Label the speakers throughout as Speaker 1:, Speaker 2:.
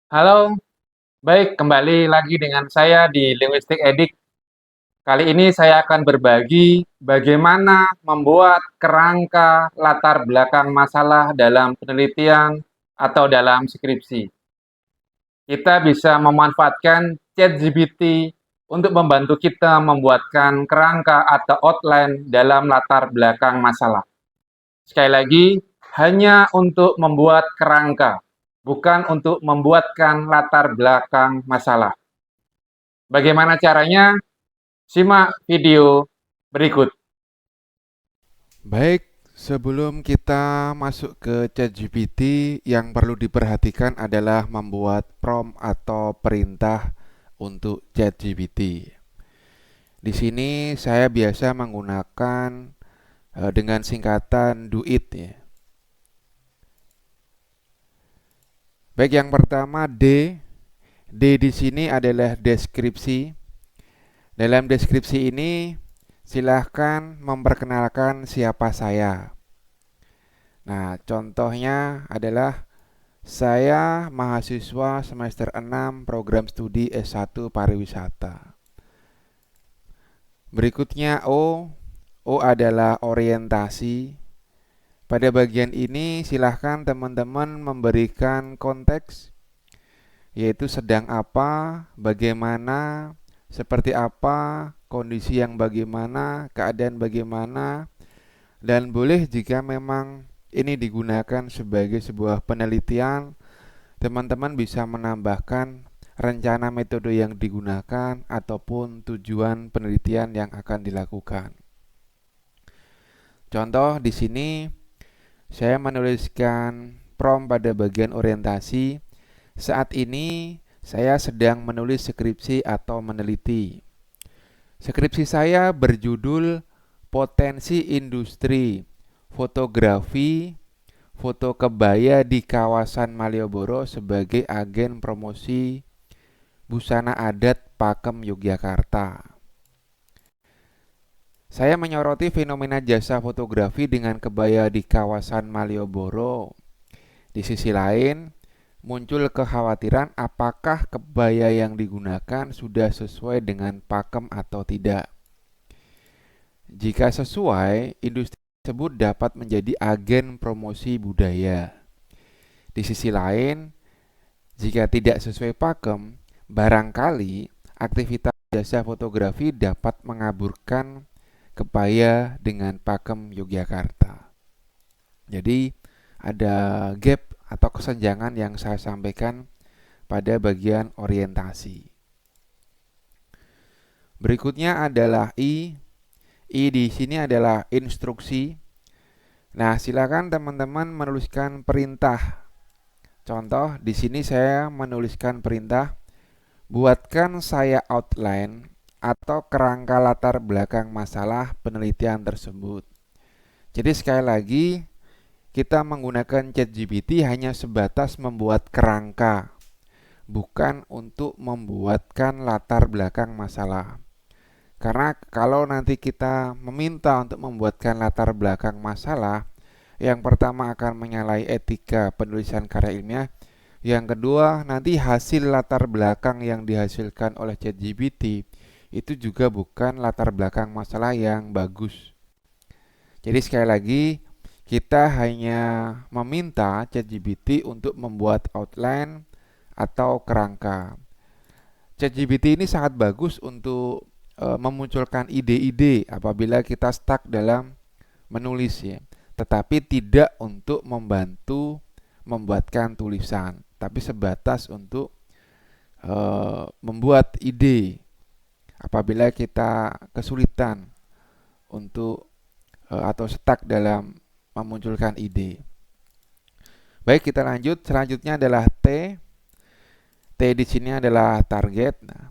Speaker 1: Halo, baik kembali lagi dengan saya di Linguistic Edik. Kali ini saya akan berbagi bagaimana membuat kerangka latar belakang masalah dalam penelitian atau dalam skripsi. Kita bisa memanfaatkan ChatGPT untuk membantu kita membuatkan kerangka atau outline dalam latar belakang masalah. Sekali lagi, hanya untuk membuat kerangka, bukan untuk membuatkan latar belakang masalah. Bagaimana caranya? Simak video berikut.
Speaker 2: Baik, sebelum kita masuk ke ChatGPT, yang perlu diperhatikan adalah membuat prompt atau perintah untuk ChatGPT. Di sini saya biasa menggunakan dengan singkatan do it ya. Baik, yang pertama D. D di sini adalah deskripsi. Dalam deskripsi ini silahkan memperkenalkan siapa saya. Nah, contohnya adalah saya mahasiswa semester 6 program studi S1 pariwisata. Berikutnya O. O adalah orientasi. Pada bagian ini silahkan teman-teman memberikan konteks, yaitu sedang apa, bagaimana, seperti apa, kondisi yang bagaimana, keadaan bagaimana, dan boleh jika memang ini digunakan sebagai sebuah penelitian, teman-teman bisa menambahkan rencana metode yang digunakan ataupun tujuan penelitian yang akan dilakukan. Contoh di sini saya menuliskan prompt pada bagian orientasi. Saat ini saya sedang menulis skripsi atau meneliti. Skripsi saya berjudul Potensi Industri Fotografi Foto Kebaya di kawasan Malioboro sebagai agen promosi busana adat Pakem Yogyakarta. Saya menyoroti fenomena jasa fotografi dengan kebaya di kawasan Malioboro. Di sisi lain, muncul kekhawatiran apakah kebaya yang digunakan sudah sesuai dengan pakem atau tidak. Jika sesuai, industri tersebut dapat menjadi agen promosi budaya. Di sisi lain, jika tidak sesuai pakem, barangkali aktivitas jasa fotografi dapat mengaburkan kebaya dengan pakem Yogyakarta. Jadi ada gap atau kesenjangan yang saya sampaikan pada bagian orientasi. Berikutnya adalah I. I di sini adalah instruksi. Nah, silakan teman-teman menuliskan perintah. Contoh, di sini saya menuliskan perintah, buatkan saya outline atau kerangka latar belakang masalah penelitian tersebut. Jadi sekali lagi, kita menggunakan ChatGPT hanya sebatas membuat kerangka, bukan untuk membuatkan latar belakang masalah. Karena kalau nanti kita meminta untuk membuatkan latar belakang masalah, yang pertama akan menyalahi etika penulisan karya ilmiah. Yang kedua, nanti hasil latar belakang yang dihasilkan oleh ChatGPT itu juga bukan latar belakang masalah yang bagus. Jadi sekali lagi, kita hanya meminta ChatGPT untuk membuat outline atau kerangka. ChatGPT ini sangat bagus untuk memunculkan ide-ide apabila kita stuck dalam menulis ya. Tetapi tidak untuk membantu membuatkan tulisan, tapi sebatas untuk membuat ide apabila kita kesulitan untuk atau stuck dalam memunculkan ide. Baik, kita lanjut. Selanjutnya adalah T. T di sini adalah target. Nah,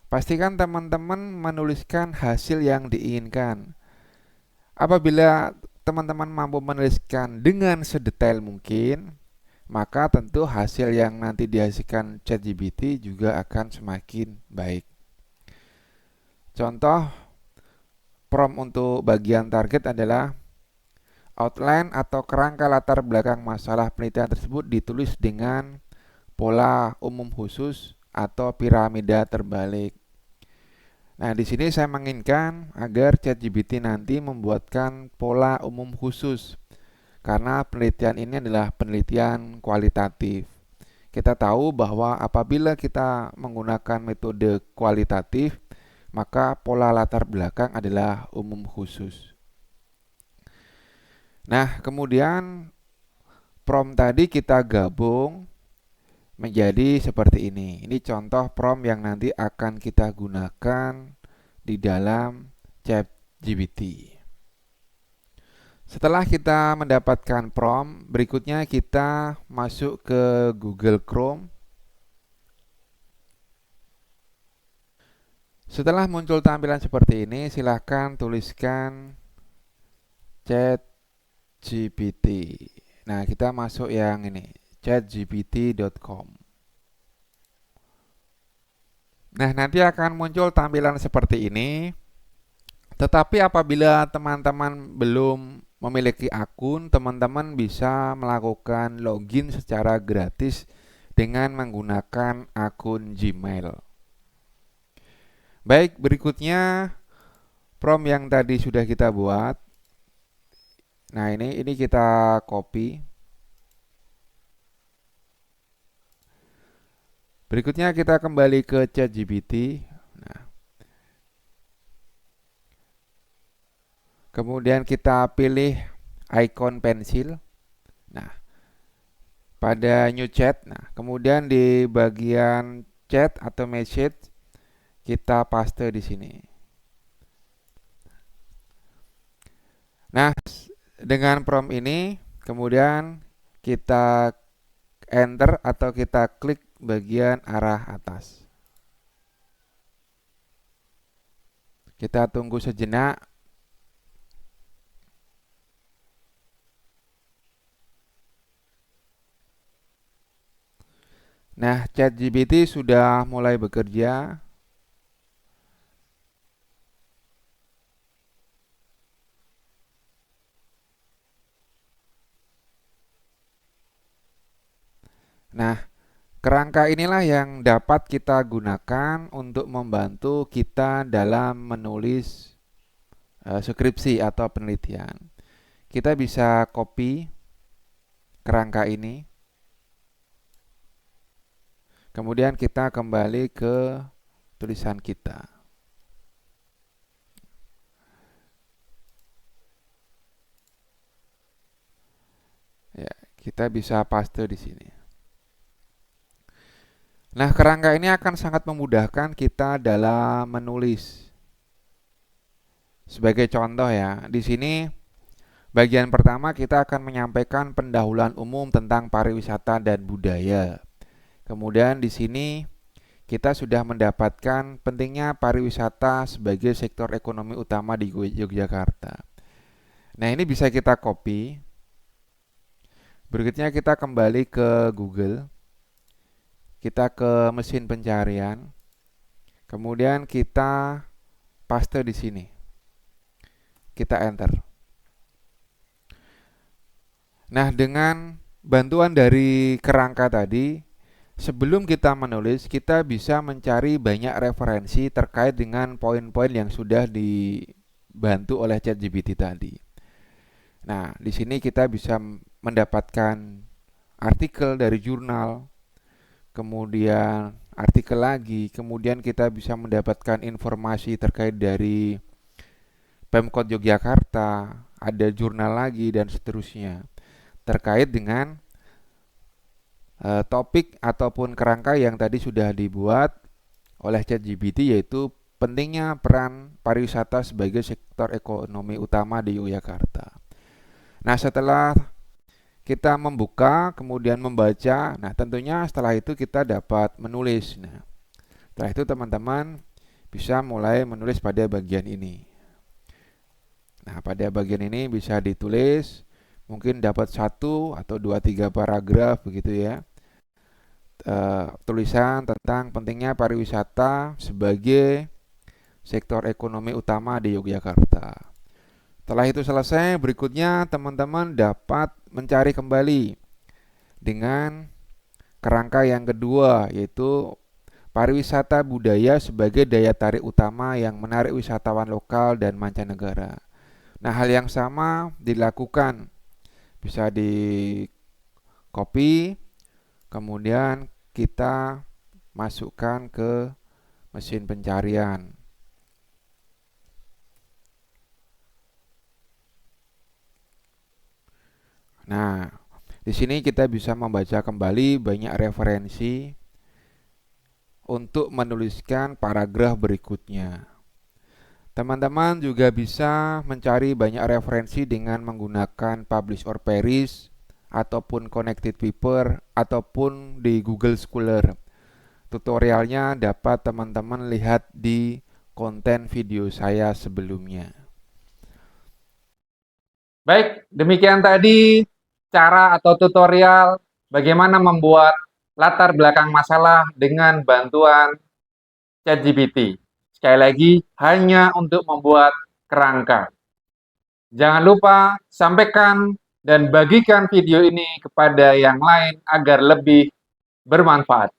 Speaker 2: pastikan teman-teman menuliskan hasil yang diinginkan. Apabila teman-teman mampu menuliskan dengan sedetail mungkin, maka tentu hasil yang nanti dihasilkan ChatGPT juga akan semakin baik. Contoh prompt untuk bagian target adalah outline atau kerangka latar belakang masalah penelitian tersebut ditulis dengan pola umum khusus atau piramida terbalik. Nah, di sini saya menginginkan agar ChatGPT nanti membuatkan pola umum khusus karena penelitian ini adalah penelitian kualitatif. Kita tahu bahwa apabila kita menggunakan metode kualitatif, maka pola latar belakang adalah umum khusus. Nah, kemudian prompt tadi kita gabung menjadi seperti ini. Ini contoh prompt yang nanti akan kita gunakan di dalam ChatGPT. Setelah kita mendapatkan prompt, berikutnya kita masuk ke Google Chrome. Setelah muncul tampilan seperti ini, silahkan tuliskan ChatGPT. Nah, kita masuk yang ini, chatgpt.com. Nah, nanti akan muncul tampilan seperti ini. Tetapi apabila teman-teman belum memiliki akun, teman-teman bisa melakukan login secara gratis dengan menggunakan akun Gmail. Baik, berikutnya prompt yang tadi sudah kita buat. Nah, ini kita copy. Berikutnya kita kembali ke ChatGPT. Nah, kemudian kita pilih icon pensil. Nah, pada new chat. Nah, kemudian di bagian chat atau message kita paste di sini. Nah, dengan prompt ini kemudian kita enter atau kita klik bagian arah atas. Kita tunggu sejenak. Nah, ChatGPT sudah mulai bekerja. Nah, kerangka inilah yang dapat kita gunakan untuk membantu kita dalam menulis skripsi atau penelitian. Kita bisa copy kerangka ini. Kemudian kita kembali ke tulisan kita. Ya, kita bisa paste di sini. Nah, kerangka ini akan sangat memudahkan kita dalam menulis. Sebagai contoh ya, di sini bagian pertama kita akan menyampaikan pendahuluan umum tentang pariwisata dan budaya. Kemudian di sini kita sudah mendapatkan pentingnya pariwisata sebagai sektor ekonomi utama di Yogyakarta. Nah, ini bisa kita copy. Berikutnya kita kembali ke Google. Kita ke mesin pencarian. Kemudian kita paste di sini. Kita enter. Nah, dengan bantuan dari kerangka tadi, sebelum kita menulis, kita bisa mencari banyak referensi terkait dengan poin-poin yang sudah dibantu oleh ChatGPT tadi. Nah, di sini kita bisa mendapatkan artikel dari jurnal, kemudian artikel lagi, kemudian kita bisa mendapatkan informasi terkait dari Pemkot Yogyakarta, ada jurnal lagi dan seterusnya terkait dengan topik ataupun kerangka yang tadi sudah dibuat oleh ChatGPT, yaitu pentingnya peran pariwisata sebagai sektor ekonomi utama di Yogyakarta. Nah, setelah kita membuka, kemudian membaca, nah tentunya setelah itu kita dapat menulis. Nah, setelah itu teman-teman bisa mulai menulis pada bagian ini. Nah, pada bagian ini bisa ditulis, mungkin dapat 1 atau 2, 3 paragraf begitu ya. Tulisan tentang pentingnya pariwisata sebagai sektor ekonomi utama di Yogyakarta. Setelah itu selesai, berikutnya teman-teman dapat mencari kembali dengan Kerangka yang kedua yaitu pariwisata budaya sebagai daya tarik utama yang menarik wisatawan lokal dan mancanegara. Nah, hal yang sama dilakukan, bisa di copy, kemudian kita masukkan ke mesin pencarian. Nah, di sini kita bisa membaca kembali banyak referensi untuk menuliskan paragraf berikutnya. Teman-teman juga bisa mencari banyak referensi dengan menggunakan Publish or Perish ataupun Connected Paper ataupun di Google Scholar. Tutorialnya dapat teman-teman lihat di konten video saya sebelumnya.
Speaker 1: Baik, demikian tadi cara atau tutorial bagaimana membuat latar belakang masalah dengan bantuan ChatGPT. Sekali lagi, hanya untuk membuat kerangka. Jangan lupa sampaikan dan bagikan video ini kepada yang lain agar lebih bermanfaat.